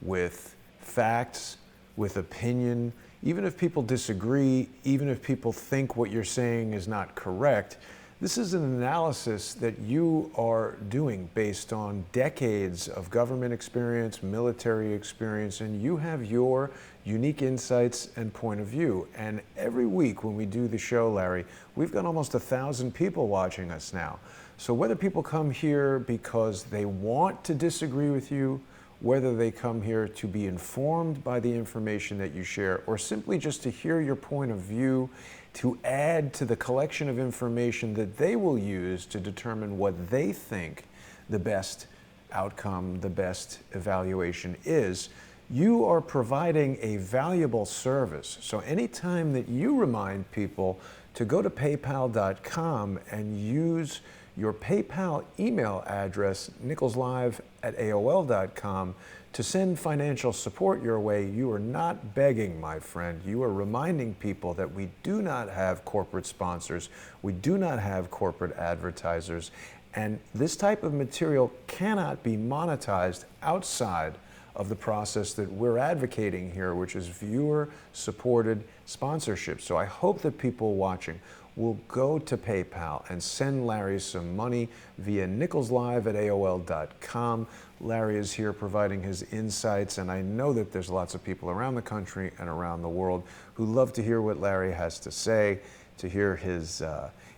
with facts, with opinion. Even if people disagree, even if people think what you're saying is not correct, this is an analysis that you are doing based on decades of government experience, military experience, and you have your unique insights and point of view. And every week when we do the show, Larry, we've got almost 1,000 people watching us now. So whether people come here because they want to disagree with you, whether they come here to be informed by the information that you share, or simply just to hear your point of view, to add to the collection of information that they will use to determine what they think the best outcome the best evaluation is. You are providing a valuable service. So anytime that you remind people to go to paypal.com and use your PayPal email address, nicholslive@aol.com, to send financial support your way, you are not begging, my friend. You are reminding people that we do not have corporate sponsors, we do not have corporate advertisers, and this type of material cannot be monetized outside of the process that we're advocating here, which is viewer-supported sponsorship. So I hope that people watching will go to PayPal and send Larry some money via nicholslive@aol.com. Larry is here providing his insights, and I know that there's lots of people around the country and around the world who love to hear what Larry has to say, to hear his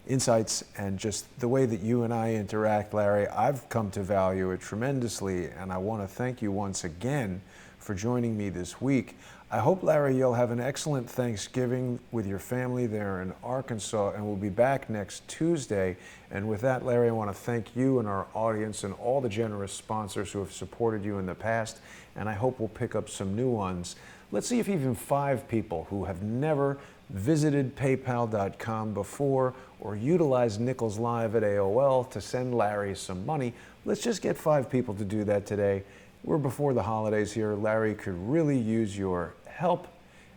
insights, and just the way that you and I interact, Larry. I've come to value it tremendously, and I want to thank you once again for joining me this week. I hope, Larry, you'll have an excellent Thanksgiving with your family there in Arkansas, and we'll be back next Tuesday. And with that, Larry, I want to thank you and our audience and all the generous sponsors who have supported you in the past, and I hope we'll pick up some new ones. Let's see if even 5 people who have never visited paypal.com before or utilized Nichols Live at AOL to send Larry some money. Let's just get 5 people to do that today. We're before the holidays here. Larry could really use your help.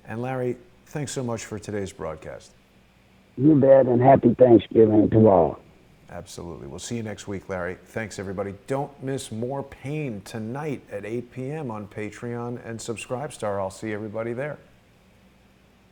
And Larry, thanks so much for today's broadcast. You bet, and happy Thanksgiving to all. Absolutely. We'll see you next week, Larry. Thanks, everybody. Don't miss More Pain tonight at 8 p.m. on Patreon and Subscribestar. I'll see everybody there.